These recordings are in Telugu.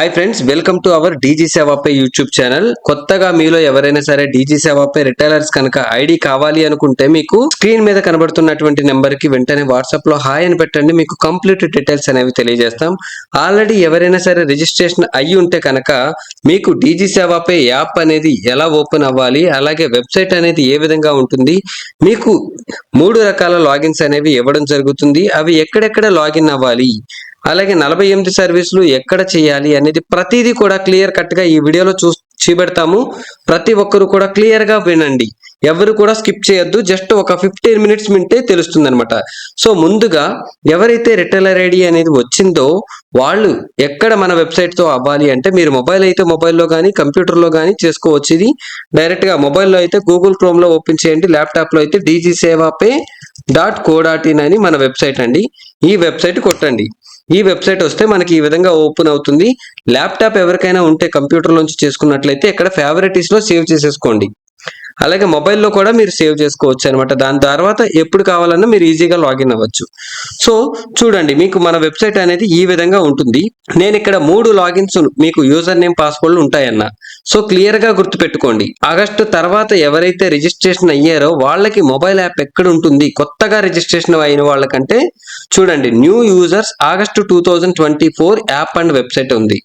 Hi friends, welcome to our DG సేవాపై యూట్యూబ్ ఛానల్. కొత్తగా మీలో ఎవరైనా సరే డీజీ సేవాపై రిటైలర్స్ కనుక ఐడి కావాలి అనుకుంటే మీకు స్క్రీన్ మీద కనబడుతున్నటువంటి నెంబర్ కి వెంటనే వాట్సాప్ లో హాయ్ అని పెట్టండి. మీకు కంప్లీట్ డీటెయిల్స్ అనేవి తెలియజేస్తాం. ఆల్రెడీ ఎవరైనా సరే రిజిస్ట్రేషన్ అయ్యి ఉంటే కనుక మీకు డీజీ సేవాపై యాప్ అనేది ఎలా ఓపెన్ అవ్వాలి, అలాగే వెబ్సైట్ అనేది ఏ విధంగా ఉంటుంది, మీకు 3 రకాల లాగిన్స్ అనేవి ఇవ్వడం జరుగుతుంది. అవి ఎక్కడెక్కడ లాగిన్ అవ్వాలి, అలాగే 48 సర్వీసులు ఎక్కడ చేయాలి అనేది ప్రతిదీ కూడా క్లియర్ కట్ గా ఈ వీడియోలో చూపెడతాము. ప్రతి ఒక్కరు కూడా క్లియర్ గా వినండి, ఎవరు కూడా స్కిప్ చేయొద్దు. జస్ట్ ఒక 15 మినిట్స్ వింటే తెలుస్తుంది అనమాట. సో ముందుగా ఎవరైతే రిటైలర్ ఐడి అనేది వచ్చిందో వాళ్ళు ఎక్కడ మన వెబ్సైట్ తో అవ్వాలి అంటే, మీరు మొబైల్ అయితే మొబైల్లో కానీ కంప్యూటర్లో కానీ చేసుకోవచ్చు. ఇది డైరెక్ట్ గా మొబైల్లో అయితే గూగుల్ క్రోమ్ లో ఓపెన్ చేయండి, ల్యాప్టాప్ లో అయితే dgsevape.co.in అని మన వెబ్సైట్ అండి. ఈ వెబ్సైట్ కొట్టండి. ఈ వెబ్సైట్ వస్తే మనకి ఈ విధంగా ఓపెన్ అవుతుంది. ల్యాప్టాప్ ఎవరికైనా ఉంటే కంప్యూటర్ నుంచి చేసుకున్నట్లయితే ఇక్కడ ఫేవరెటీస్ లో సేవ్ చేసేసుకోండి. అలాగే మొబైల్లో కూడా మీరు సేవ్ చేసుకోవచ్చు అనమాట. దాని తర్వాత ఎప్పుడు కావాలన్నా మీరు ఈజీగా లాగిన్ అవ్వచ్చు. సో చూడండి, మీకు మన వెబ్సైట్ అనేది ఈ విధంగా ఉంటుంది. నేను ఇక్కడ 3 లాగిన్స్ మీకు యూజర్ నేమ్ పాస్వర్డ్లు ఉంటాయన్న. సో క్లియర్ గా గుర్తుపెట్టుకోండి. ఆగస్టు తర్వాత ఎవరైతే రిజిస్ట్రేషన్ అయ్యారో వాళ్ళకి మొబైల్ యాప్ ఎక్కడ ఉంటుంది, కొత్తగా రిజిస్ట్రేషన్ అయిన వాళ్ళకంటే చూడండి, new users August 2024 app and website ఉంది.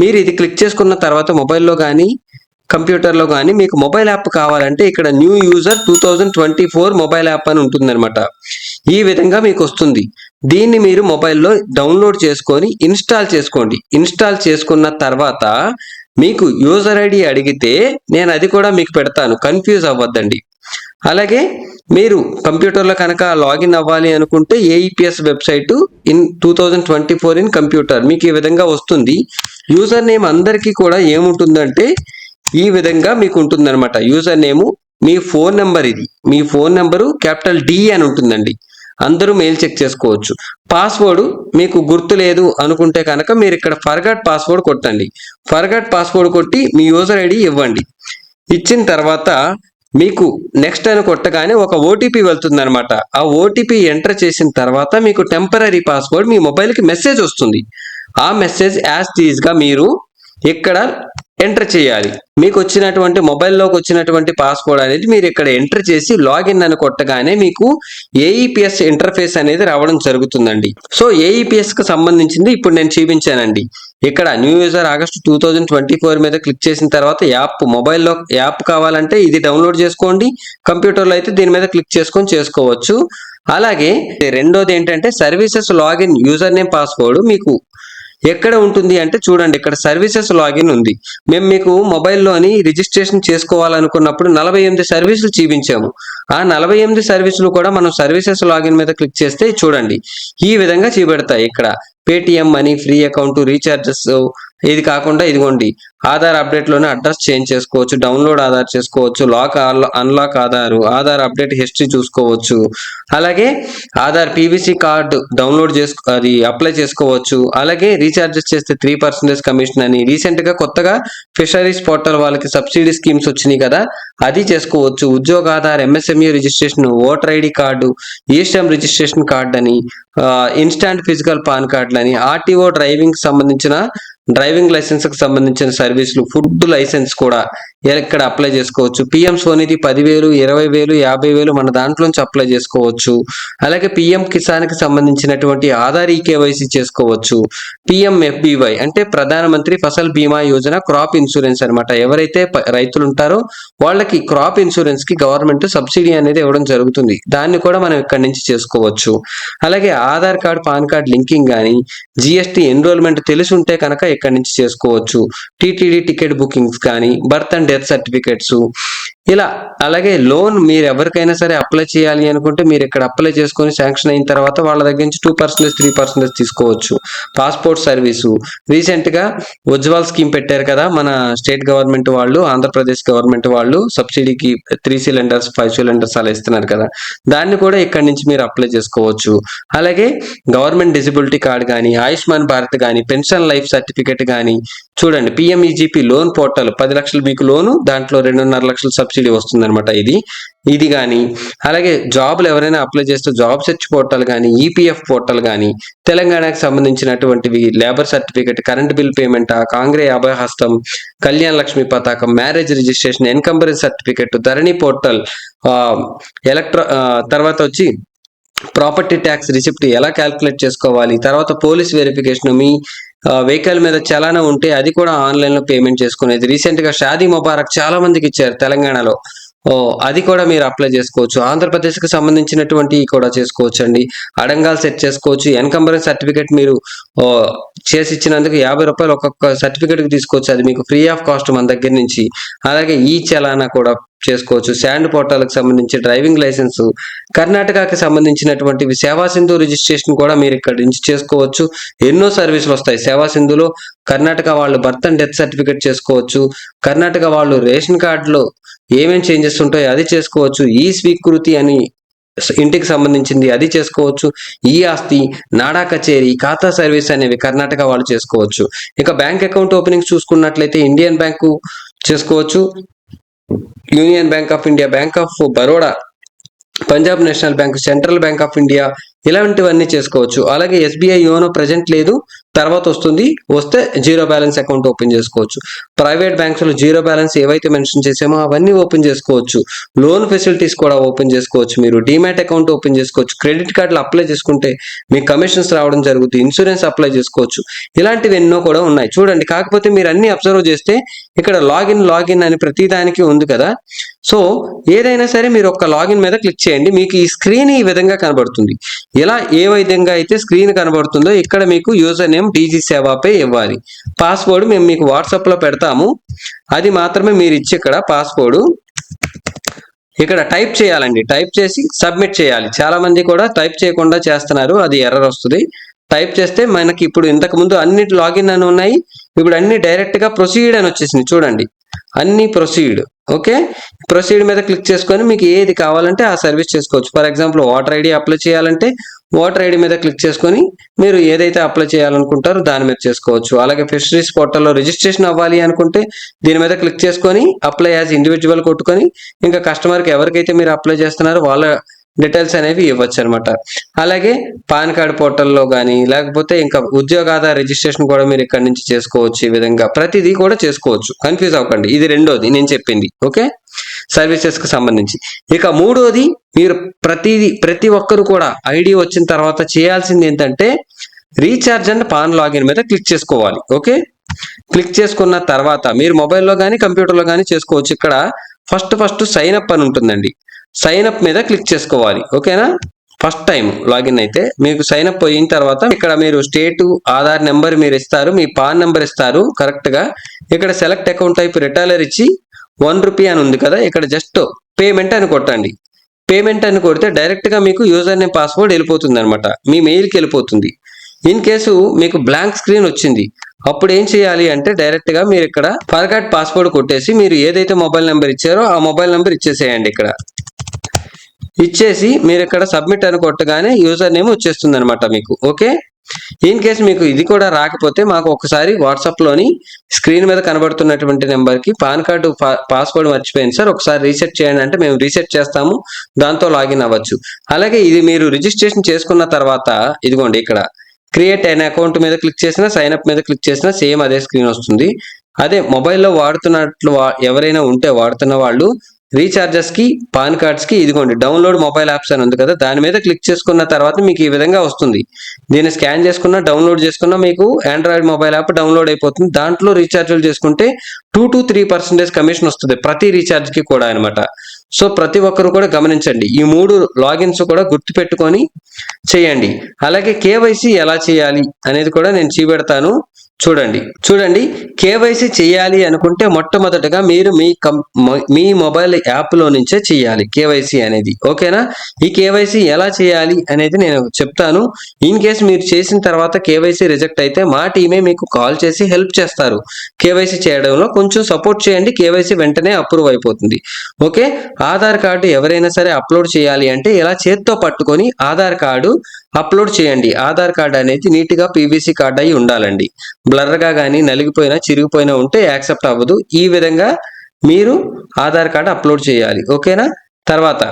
మీరు ఇది క్లిక్ చేసుకున్న తర్వాత మొబైల్లో కానీ కంప్యూటర్లో కానీ మీకు మొబైల్ యాప్ కావాలంటే ఇక్కడ న్యూ యూజర్ 2024 మొబైల్ యాప్ అని ఉంటుందన్నమాట. ఈ విధంగా మీకు వస్తుంది. దీన్ని మీరు మొబైల్లో డౌన్లోడ్ చేసుకొని ఇన్స్టాల్ చేసుకోండి. ఇన్స్టాల్ చేసుకున్న తర్వాత మీకు యూజర్ ఐడి అడిగితే నేను అది కూడా మీకు పెడతాను, కన్ఫ్యూజ్ అవ్వద్దండి. అలాగే మీరు కంప్యూటర్లో కనుక లాగిన్ అవ్వాలి అనుకుంటే AEPS website in 2024 in computer మీకు ఈ విధంగా వస్తుంది. యూజర్ నేమ్ అందరికీ కూడా ఏముంటుందంటే ఈ విధంగా మీకు ఉంటుందన్నమాట. యూజర్ నేము, మీ ఫోన్ నెంబర్, ఇది మీ ఫోన్ నెంబరు క్యాపిటల్ డి అని ఉంటుందండి. అందరూ మెయిల్ చెక్ చేసుకోవచ్చు. పాస్వర్డ్ మీకు గుర్తు లేదు అనుకుంటే కనుక మీరు ఇక్కడ ఫర్గాట్ పాస్వర్డ్ కొట్టండి. ఫర్గాట్ పాస్వర్డ్ కొట్టి మీ యూజర్ ఐడి ఇవ్వండి. ఇచ్చిన తర్వాత మీకు నెక్స్ట్ అని కొట్టగానే ఒక ఓటీపీ వెళ్తుంది అనమాట. ఆ ఓటీపీ ఎంటర్ చేసిన తర్వాత మీకు టెంపరరీ పాస్వర్డ్ మీ మొబైల్కి మెసేజ్ వస్తుంది. ఆ మెసేజ్ యాజ్ టీజ్ గా మీరు ఇక్కడ ఎంటర్ చేయాలి. మీకు వచ్చినటువంటి మొబైల్లోకి వచ్చినటువంటి పాస్వర్డ్ అనేది మీరు ఇక్కడ ఎంటర్ చేసి లాగిన్ అని కొట్టగానే మీకు ఏఈపిఎస్ ఇంటర్ఫేస్ అనేది రావడం జరుగుతుందండి. సో ఏఈపిఎస్ కి సంబంధించింది ఇప్పుడు నేను చూపించానండి. ఇక్కడ న్యూ యూజర్ ఆగస్టు 2024 మీద క్లిక్ చేసిన తర్వాత యాప్, మొబైల్లో యాప్ కావాలంటే ఇది డౌన్లోడ్ చేసుకోండి, కంప్యూటర్లో అయితే దీని మీద క్లిక్ చేసుకొని చేసుకోవచ్చు. అలాగే రెండోది ఏంటంటే services login user name password మీకు ఎక్కడ ఉంటుంది అంటే చూడండి, ఇక్కడ సర్వీసెస్ లాగిన్ ఉంది. మేము మీకు మొబైల్లోని రిజిస్ట్రేషన్ చేసుకోవాలనుకున్నప్పుడు 48 సర్వీసులు చూపించాము. ఆ 48 సర్వీసులు కూడా మనం సర్వీసెస్ లాగిన్ మీద క్లిక్ చేస్తే చూడండి ఈ విధంగా చూపెడతాయి. ఇక్కడ Paytm money, free account, recharges, ఇది కాకుండా ఇదిగోండి ఆధార్ అప్డేట్ లోనే అడ్రస్ చేంజ్ చేసుకోవచ్చు, డౌన్లోడ్ ఆధార్ చేసుకోవచ్చు, lock unlock Aadhaar update history చూసుకోవచ్చు. అలాగే ఆధార్ పీవీసీ కార్డు డౌన్లోడ్ అది అప్లై చేసుకోవచ్చు. అలాగే రీఛార్జెస్ చేస్తే 3% కమిషన్ అని రీసెంట్ గా కొత్తగా ఫిషరీస్ పోర్టల్ వాళ్ళకి సబ్సిడీ స్కీమ్స్ వచ్చినాయి కదా, అది చేసుకోవచ్చు. Udyog Aadhaar, MSME registration, voter ID card, ఈస్టమ్ రిజిస్ట్రేషన్ కార్డు అని, ఇన్స్టాంట్ ఫిజికల్ పాన్ కార్డులని, ఆర్టీఓ డ్రైవింగ్ లైసెన్స్ కి సంబంధించిన సర్వీసులు, ఫుడ్ లైసెన్స్ కూడా ఇక్కడ అప్లై చేసుకోవచ్చు. పిఎం సోనిధి 10,000, 20,000, 50,000 మన దాంట్లోంచి అప్లై చేసుకోవచ్చు. అలాగే పిఎం కిసాన్ కి సంబంధించినటువంటి ఆధార్ ఈకేవైసీ చేసుకోవచ్చు. పిఎం ఎఫ్బివై అంటే ప్రధానమంత్రి ఫసల్ బీమా యోజన క్రాప్ ఇన్సూరెన్స్ అనమాట. ఎవరైతే రైతులు ఉంటారో వాళ్ళకి క్రాప్ ఇన్సూరెన్స్ కి గవర్నమెంట్ సబ్సిడీ అనేది ఇవ్వడం జరుగుతుంది. దాన్ని కూడా మనం ఇక్కడి నుంచి చేసుకోవచ్చు. అలాగే Aadhaar card, pan card linking కానీ, జిఎస్టీ ఎన్రోల్మెంట్ తెలిసి ఉంటే కనుక ఇక్కడి నుంచి చేసుకోవచ్చు. టీటీడీ టికెట్ బుకింగ్స్ కానీ, బర్త్ అండ్ డెత్ సర్టిఫికేట్స్ ఇలా. అలాగే లోన్ మీరు ఎవరికైనా సరే అప్లై చేయాలి అనుకుంటే మీరు ఇక్కడ అప్లై చేసుకొని శాంక్షన్ అయిన తర్వాత వాళ్ళ దగ్గర నుంచి 2%, 3% తీసుకోవచ్చు. పాస్పోర్ట్ సర్వీసు, రీసెంట్ గా ఉజ్వల్ స్కీమ్ పెట్టారు కదా మన స్టేట్ గవర్నమెంట్ వాళ్ళు, ఆంధ్రప్రదేశ్ గవర్నమెంట్ వాళ్ళు సబ్సిడీకి 3 సిలిండర్స్, 5 సిలిండర్స్ అలా ఇస్తున్నారు కదా, దాన్ని కూడా ఇక్కడ నుంచి మీరు అప్లై చేసుకోవచ్చు. అలాగే గవర్నమెంట్ డిజబిలిటీ కార్డ్ కానీ, ఆయుష్మాన్ భారత్ కానీ, పెన్షన్ లైఫ్ సర్టిఫికేట్ కానీ, చూడండి పిఎంఈజీపీ లోన్ పోర్టల్ 10 లక్షలు మీకు లోను, దాంట్లో 2.5 లక్షలు సబ్సిడీ వస్తుంది అనమాట. ఇది కానీ అలాగే జాబ్లు ఎవరైనా అప్లై చేస్తే జాబ్ సెర్చ్ పోర్టల్ కానీ, ఈపీఎఫ్ పోర్టల్ కానీ, తెలంగాణకు సంబంధించినటువంటివి labour certificate, current bill payment, Congress Abhayahastham, Kalyana Lakshmi పథకం, marriage registration, encumbrance certificate, Dharani portal, తర్వాత వచ్చి ప్రాపర్టీ ట్యాక్స్ రిసిప్ట్ ఎలా క్యాల్కులేట్ చేసుకోవాలి, తర్వాత పోలీస్ వెరిఫికేషన్, మీ వెహికల్ మీద చలానా ఉంటే అది కూడా ఆన్లైన్ లో పేమెంట్ చేసుకునేది. రీసెంట్ గా షాదీ ముబారక్ చాలా మందికి ఇచ్చారు తెలంగాణలో, అది కూడా మీరు అప్లై చేసుకోవచ్చు. ఆంధ్రప్రదేశ్ కి సంబంధించినటువంటి కూడా చేసుకోవచ్చు అండి. అడంగాలు సెట్ చేసుకోవచ్చు. ఎన్కంబరెన్స్ సర్టిఫికేట్ మీరు చేసి ఇచ్చినందుకు 50 రూపాయలు ఒక్కొక్క సర్టిఫికేట్ కి తీసుకోవచ్చు, అది మీకు ఫ్రీ ఆఫ్ కాస్ట్ మన దగ్గర నుంచి. అలాగే ఈ చలానా కూడా చేసుకోవచ్చు. శాండ్ పోర్టల్కి సంబంధించి డ్రైవింగ్ లైసెన్స్, కర్ణాటకకి సంబంధించినటువంటి సేవా సింధు రిజిస్ట్రేషన్ కూడా మీరు ఇక్కడ నుంచి చేసుకోవచ్చు. ఎన్నో సర్వీసులు వస్తాయి సేవా సింధులో. కర్ణాటక వాళ్ళు బర్త్ అండ్ డెత్ సర్టిఫికేట్ చేసుకోవచ్చు. కర్ణాటక వాళ్ళు రేషన్ కార్డులో ఏమేమి చేంజెస్ ఉంటాయో అది చేసుకోవచ్చు. ఈ స్వీకృతి అని ఇంటికి సంబంధించింది అది చేసుకోవచ్చు. ఈ ఆస్తి, నాడా కచేరీ, ఖాతా సర్వీస్ అనేవి కర్ణాటక వాళ్ళు చేసుకోవచ్చు. ఇక బ్యాంక్ అకౌంట్ ఓపెనింగ్ చూసుకున్నట్లయితే ఇండియన్ బ్యాంకు చేసుకోవచ్చు, union bank of India, bank of Baroda, Punjab national bank, central bank of India, ఇలాంటివన్నీ చేసుకోవచ్చు. అలాగే ఎస్బీఐ యోనో ప్రజెంట్ లేదు, తర్వాత వస్తుంది, వస్తే జీరో బ్యాలెన్స్ అకౌంట్ ఓపెన్ చేసుకోవచ్చు. ప్రైవేట్ బ్యాంక్స్ లో జీరో బ్యాలెన్స్ ఏవైతే మెన్షన్ చేసామో అవన్నీ ఓపెన్ చేసుకోవచ్చు. లోన్ ఫెసిలిటీస్ కూడా ఓపెన్ చేసుకోవచ్చు. మీరు డిమాట్ అకౌంట్ ఓపెన్ చేసుకోవచ్చు. క్రెడిట్ కార్డులు అప్లై చేసుకుంటే మీకు కమిషన్స్ రావడం జరుగుతుంది. ఇన్సూరెన్స్ అప్లై చేసుకోవచ్చు. ఇలాంటివి ఎన్నో కూడా ఉన్నాయి చూడండి. కాకపోతే మీరు అన్ని అబ్జర్వ్ చేస్తే ఇక్కడ లాగిన్ అని ప్రతి దానికి ఉంది కదా. సో ఏదైనా సరే మీరు ఒక లాగిన్ మీద క్లిక్ చేయండి, మీకు ఈ స్క్రీన్ ఈ విధంగా కనబడుతుంది. ఇలా ఏ విధంగా అయితే స్క్రీన్ కనబడుతుందో ఇక్కడ మీకు యూజర్ నేమ్ డీజీ సేవాపై ఇవ్వాలి. పాస్వర్డ్ మేము మీకు వాట్సాప్ లో పెడతాము, అది మాత్రమే మీరు ఇచ్చి ఇక్కడ పాస్వర్డ్ ఇక్కడ టైప్ చేయాలండి. టైప్ చేసి సబ్మిట్ చేయాలి. చాలా మంది కూడా టైప్ చేయకుండా చేస్తున్నారు, అది ఎర్రర్ వస్తుంది. టైప్ చేస్తే మనకి ఇప్పుడు ఇంతకు ముందు అన్ని లాగిన్ అని ఉన్నాయి, ఇప్పుడు అన్ని డైరెక్ట్ గా ప్రొసీడ్ అని వచ్చేసింది చూడండి. అన్ని ప్రొసీడ్. ఓకే, ప్రొసీడ్ మీద క్లిక్ చేసుకొని మీకు ఏది కావాలంటే ఆ సర్వీస్ చేసుకోవచ్చు. For example voter ID apply చేయాలంటే వాటర్ ఐడి మీద క్లిక్ చేసుకొని మీరు ఏదైతే అప్లై చేయాలనుకుంటారో దాని మీద చేసుకోవచ్చు. అలాగే ఫిషరీస్ పోర్టల్లో రిజిస్ట్రేషన్ అవ్వాలి అనుకుంటే దీని మీద క్లిక్ చేసుకొని అప్లై యాజ్ ఇండివిజువల్ కొట్టుకొని ఇంకా కస్టమర్కి ఎవరికైతే మీరు అప్లై చేస్తున్నారో వాళ్ళ డీటెయిల్స్ అనేవి ఇవ్వచ్చు అనమాట. అలాగే పాన్ కార్డ్ పోర్టల్లో కానీ లేకపోతే ఇంకా ఉద్యోగాధార రిజిస్ట్రేషన్ కూడా మీరు ఇక్కడ నుంచి చేసుకోవచ్చు. ఈ విధంగా ప్రతిదీ కూడా చేసుకోవచ్చు, కన్ఫ్యూజ్ అవ్వకండి. ఇది రెండోది నేను చెప్పింది. ఓకే, సర్వీసెస్ కి సంబంధించి. ఇక మూడోది, మీరు ప్రతి ఒక్కరు కూడా ఐడి వచ్చిన తర్వాత చేయాల్సింది ఏంటంటే రీఛార్జ్ అండ్ పాన్ లాగిన్ మీద క్లిక్ చేసుకోవాలి. ఓకే, క్లిక్ చేసుకున్న తర్వాత మీరు మొబైల్లో కానీ కంప్యూటర్లో కానీ చేసుకోవచ్చు. ఇక్కడ ఫస్ట్ సైన్ అప్ అని ఉంటుందండి, సైన్ అప్ మీద క్లిక్ చేసుకోవాలి. ఓకేనా, ఫస్ట్ టైం లాగిన్ అయితే మీకు సైన్ అప్ అయిన తర్వాత ఇక్కడ మీరు స్టేట్, ఆధార్ నెంబర్ మీరు ఇస్తారు, మీ పాన్ నెంబర్ ఇస్తారు కరెక్ట్ గా. ఇక్కడ సెలెక్ట్ అకౌంట్ టైప్ రిటైలర్ ఇచ్చి 1 రూపీ అని ఉంది కదా, ఇక్కడ జస్ట్ పేమెంట్ అని కొట్టండి. పేమెంట్ అని కొడితే డైరెక్ట్ గా మీకు యూజర్ నేమ్ పాస్వర్డ్ వెళ్ళిపోతుంది అనమాట, మీ మెయిల్కి వెళ్ళిపోతుంది. ఇన్ కేసు మీకు బ్లాంక్ స్క్రీన్ వచ్చింది, అప్పుడు ఏం చేయాలి అంటే డైరెక్ట్ గా మీరు ఇక్కడ ఫర్గాట్ పాస్వర్డ్ కొట్టేసి మీరు ఏదైతే మొబైల్ నెంబర్ ఇచ్చారో ఆ మొబైల్ నెంబర్ ఇచ్చేసేయండి. ఇక్కడ ఇచ్చేసి మీరు ఇక్కడ సబ్మిట్ అని కొట్టగానే యూజర్ నేమ్ వచ్చేస్తుంది అనమాట మీకు. ఓకే, ఇన్ కేస్ మీకు ఇది కూడా రాకపోతే మాకు ఒకసారి వాట్సాప్ లోని స్క్రీన్ మీద కనబడుతున్నటువంటి నెంబర్ కి పాన్ కార్డు పాస్వర్డ్ మర్చిపోయింది సార్ ఒకసారి రీసెట్ చేయండి అంటే మేము రీసెట్ చేస్తాము, దాంతో లాగిన్ అవ్వచ్చు. అలాగే ఇది మీరు రిజిస్ట్రేషన్ చేసుకున్న తర్వాత ఇదిగోండి ఇక్కడ క్రియేట్ అయిన అకౌంట్ మీద క్లిక్ చేసినా సైన్ అప్ మీద క్లిక్ చేసినా సేమ్ అదే స్క్రీన్ వస్తుంది. అదే మొబైల్లో వాడుతున్నట్లు ఎవరైనా ఉంటే వాడుతున్న వాళ్ళు రీఛార్జెస్ కి, పాన్ కార్డ్స్ కి ఇదిగోండి డౌన్లోడ్ మొబైల్ యాప్స్ అని ఉంది కదా, దాని మీద క్లిక్ చేసుకున్న తర్వాత మీకు ఈ విధంగా వస్తుంది. దీన్ని స్కాన్ చేసుకున్నా డౌన్లోడ్ చేసుకున్నా మీకు ఆండ్రాయిడ్ మొబైల్ యాప్ డౌన్లోడ్ అయిపోతుంది. దాంట్లో రీఛార్జ్లు చేసుకుంటే 2 to 3% కమిషన్ వస్తుంది ప్రతి రీఛార్జ్ కి కూడా అనమాట. సో ప్రతి ఒక్కరు కూడా గమనించండి, ఈ 3 లాగిన్స్ కూడా గుర్తుపెట్టుకొని చేయండి. అలాగే కేవైసీ ఎలా చేయాలి అనేది కూడా నేను చూపెడతాను. చూడండి కేవైసీ చేయాలి అనుకుంటే మొట్టమొదటగా మీరు మీ మొబైల్ యాప్ లో నుంచే చేయాలి కేవైసీ అనేది. ఓకేనా, ఈ కేవైసీ ఎలా చేయాలి అనేది నేను చెప్తాను. ఇన్ కేసు మీరు చేసిన తర్వాత కేవైసీ రిజెక్ట్ అయితే మా టీమే మీకు కాల్ చేసి హెల్ప్ చేస్తారు. కేవైసీ చేయడంలో కొంచెం సపోర్ట్ చేయండి, కేవైసీ వెంటనే అప్రూవ్ అయిపోతుంది. ఓకే, ఆధార్ కార్డు ఎవరైనా సరే అప్లోడ్ చేయాలి అంటే ఇలా చేత్తో పట్టుకొని ఆధార్ కార్డు అప్లోడ్ చేయండి. ఆధార్ కార్డు అనేది నీట్గా పీవీసీ కార్డు అయి ఉండాలండి. బ్లర్గా కానీ నలిగిపోయినా చిరిగిపోయినా ఉంటే యాక్సెప్ట్ అవ్వదు. ఈ విధంగా మీరు ఆధార్ కార్డు అప్లోడ్ చేయాలి. ఓకేనా? తర్వాత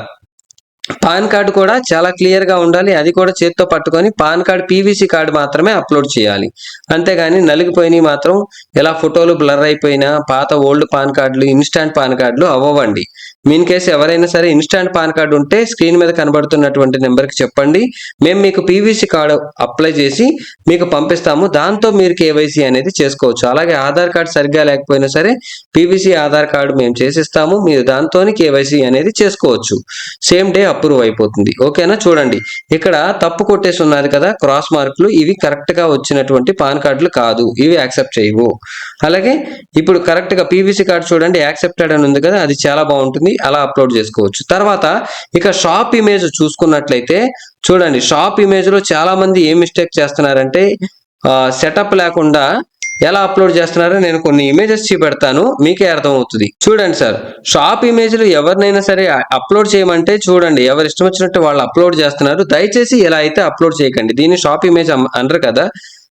పాన్ కార్డు కూడా చాలా క్లియర్గా ఉండాలి. అది కూడా చేత్తో పట్టుకొని పాన్ కార్డు పీవీసీ కార్డు మాత్రమే అప్లోడ్ చేయాలి. అంతేగాని నలిగిపోయినవి మాత్రం ఇలా ఫోటోలు బ్లర్ అయిపోయినా పాత ఓల్డ్ పాన్ కార్డులు, ఇన్స్టాంట్ పాన్ కార్డులు అవ్వండి. మీన్ కేసు ఎవరైనా సరే ఇన్స్టాంట్ పాన్ కార్డు ఉంటే స్క్రీన్ మీద కనబడుతున్నటువంటి నెంబర్కి చెప్పండి. మేము మీకు పీవీసీ కార్డు అప్లై చేసి మీకు పంపిస్తాము. దాంతో మీరు కేవైసీ అనేది చేసుకోవచ్చు. అలాగే ఆధార్ కార్డు సరిగ్గా లేకపోయినా సరే పీవీసీ ఆధార్ కార్డు మేము చేసిస్తాము. మీరు దాంతోనే కేవైసీ అనేది చేసుకోవచ్చు. సేమ్ డే అప్రూవ్ అయిపోతుంది. ఓకేనా? చూడండి, ఇక్కడ తప్పు కొట్టేసి ఉన్నది కదా క్రాస్ మార్కులు, ఇవి కరెక్ట్ గా వచ్చినటువంటి పాన్ కార్డులు కాదు, ఇవి యాక్సెప్ట్ చేయవు. అలాగే ఇప్పుడు కరెక్ట్ గా పీవీసీ కార్డు చూడండి, యాక్సెప్టెడ్ అని ఉంది కదా, అది చాలా బాగుంటుంది, అలా అప్లోడ్ చేసుకోవచ్చు. తర్వాత ఇక షాప్ ఇమేజ్ చూసుకున్నట్లయితే చూడండి, షాప్ ఇమేజ్ లో చాలా మంది ఏం మిస్టేక్ చేస్తున్నారంటే సెటప్ లేకుండా ఎలా అప్లోడ్ చేస్తున్నారో నేను కొన్ని ఇమేజెస్ చూపెడతాను, మీకే అర్థమవుతుంది. చూడండి సార్, షాప్ ఇమేజ్లు ఎవరినైనా సరే అప్లోడ్ చేయమంటే చూడండి ఎవరు ఇష్టం వచ్చినట్టు వాళ్ళు అప్లోడ్ చేస్తున్నారు. దయచేసి ఇలా అయితే అప్లోడ్ చేయకండి. దీన్ని షాప్ ఇమేజ్ అనరు కదా.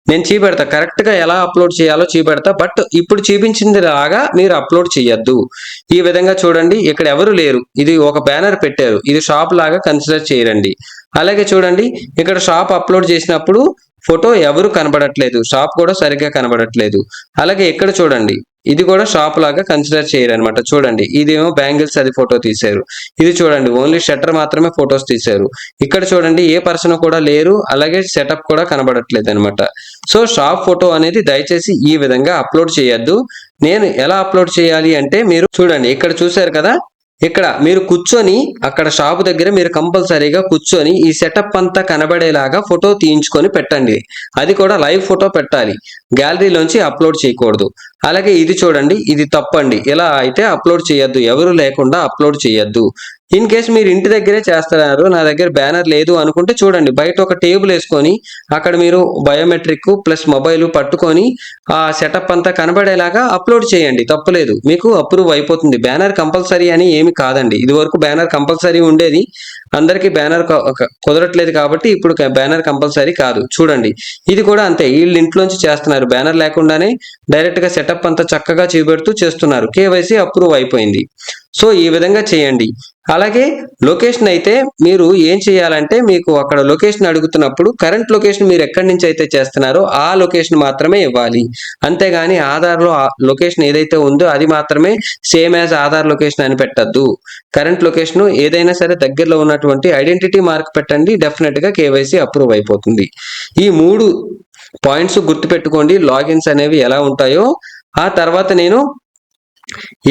నేను చూపెడతా, కరెక్ట్ గా ఎలా అప్లోడ్ చేయాలో చూపెడతా. బట్ ఇప్పుడు చూపించింది లాగా మీరు అప్లోడ్ చేయొద్దు. ఈ విధంగా చూడండి, ఇక్కడ ఎవరు లేరు, ఇది ఒక బ్యానర్ పెట్టారు, ఇది షాప్ లాగా కన్సిడర్ చేయరండి. అలాగే చూడండి, ఇక్కడ షాప్ అప్లోడ్ చేసినప్పుడు ఫోటో ఎవరు కనబడట్లేదు, షాప్ కూడా సరిగ్గా కనబడట్లేదు. అలాగే ఇక్కడ చూడండి, ఇది కూడా షాప్ లాగా కన్సిడర్ చేయరు అనమాట. చూడండి, ఇదేమో బ్యాంగిల్స్ అది ఫోటో తీశారు. ఇది చూడండి, ఓన్లీ షట్టర్ మాత్రమే ఫొటోస్ తీశారు. ఇక్కడ చూడండి, ఏ పర్సన్ కూడా లేరు, అలాగే సెటప్ కూడా కనబడట్లేదు అనమాట. సో షాప్ ఫోటో అనేది దయచేసి ఈ విధంగా అప్లోడ్ చేయొద్దు. నేను ఎలా అప్లోడ్ చేయాలి అంటే, మీరు చూడండి, ఇక్కడ చూశారు కదా, ఇక్కడ మీరు కూర్చొని అక్కడ షాపు దగ్గర మీరు కంపల్సరీగా కూర్చొని ఈ సెటప్ అంతా కనబడేలాగా ఫోటో తీయించుకొని పెట్టండి. అది కూడా లైవ్ ఫోటో పెట్టాలి, గ్యాలరీలోంచి అప్లోడ్ చేయకూడదు. అలాగే ఇది చూడండి, ఇది తప్పండి, ఇలా అయితే అప్లోడ్ చేయొద్దు, ఎవరు లేకుండా అప్లోడ్ చేయొద్దు. ఇన్ కేస్ మీరు ఇంటి దగ్గరే చేస్తున్నారు, నా దగ్గర బ్యానర్ లేదు అనుకుంటే చూడండి, బయట ఒక టేబుల్ వేసుకొని అక్కడ మీరు బయోమెట్రిక్ ప్లస్ మొబైల్ పట్టుకొని ఆ సెటప్ అంతా కనబడేలాగా అప్లోడ్ చేయండి, తప్పులేదు, మీకు అప్రూవ్ అయిపోతుంది. బ్యానర్ కంపల్సరీ అని ఏమి కాదండి. ఇది వరకు బ్యానర్ కంపల్సరీ ఉండేది, అందరికీ బ్యానర్ కుదరట్లేదు కాబట్టి ఇప్పుడు బ్యానర్ కంపల్సరీ కాదు. చూడండి, ఇది కూడా అంతే, వీళ్ళు ఇంట్లోంచి చేస్తున్నారు, బ్యానర్ లేకుండానే డైరెక్ట్ గా సెటప్ అంతా చక్కగా చూపెడుతూ చేస్తున్నారు, కేవైసీ అప్రూవ్ అయిపోయింది. సో ఈ విధంగా చేయండి. అలాగే లొకేషన్ అయితే మీరు ఏం చేయాలంటే, మీకు అక్కడ లొకేషన్ అడుగుతున్నప్పుడు కరెంట్ లొకేషన్ మీరు ఎక్కడి నుంచి అయితే చేస్తున్నారో ఆ లొకేషన్ మాత్రమే ఇవ్వాలి. అంతేగాని ఆధార్లో లొకేషన్ ఏదైతే ఉందో అది మాత్రమే సేమ్ యాజ్ ఆధార్ లొకేషన్ అని పెట్టద్దు. కరెంట్ లొకేషన్ ఏదైనా సరే దగ్గరలో ఉన్నటువంటి ఐడెంటిటీ మార్క్ పెట్టండి, డెఫినెట్ గా కేవైసీ అప్రూవ్ అయిపోతుంది. ఈ 3 పాయింట్స్ గుర్తుపెట్టుకోండి, లాగిన్స్ అనేవి ఎలా ఉంటాయో. ఆ తర్వాత నేను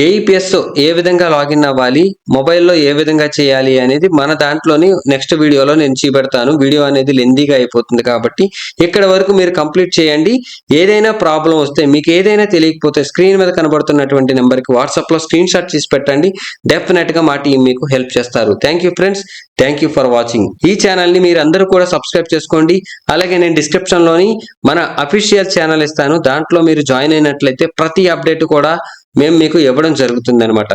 ఏఈపిఎస్ ఏ విధంగా లాగిన్ అవ్వాలి, మొబైల్లో ఏ విధంగా చేయాలి అనేది మన దాంట్లోని నెక్స్ట్ వీడియోలో నేను చూపెడతాను. వీడియో అనేది లెందీగా అయిపోతుంది కాబట్టి ఇక్కడ వరకు మీరు కంప్లీట్ చేయండి. ఏదైనా ప్రాబ్లం వస్తే, మీకు ఏదైనా తెలియకపోతే స్క్రీన్ మీద కనబడుతున్నటువంటి నెంబర్కి వాట్సాప్లో స్క్రీన్ షాట్ చేసి పెట్టండి, డెఫినెట్గా మా టీం మీకు హెల్ప్ చేస్తారు. Thank you friends, thank you for watching. ఈ ఛానల్ని మీరు అందరూ కూడా సబ్స్క్రైబ్ చేసుకోండి. అలాగే నేను డిస్క్రిప్షన్లోని మన అఫీషియల్ ఛానల్ ఇస్తాను, దాంట్లో మీరు జాయిన్ అయినట్లయితే ప్రతి అప్డేట్ కూడా మేము మీకు ఇవ్వడం జరుగుతుంది అనమాట.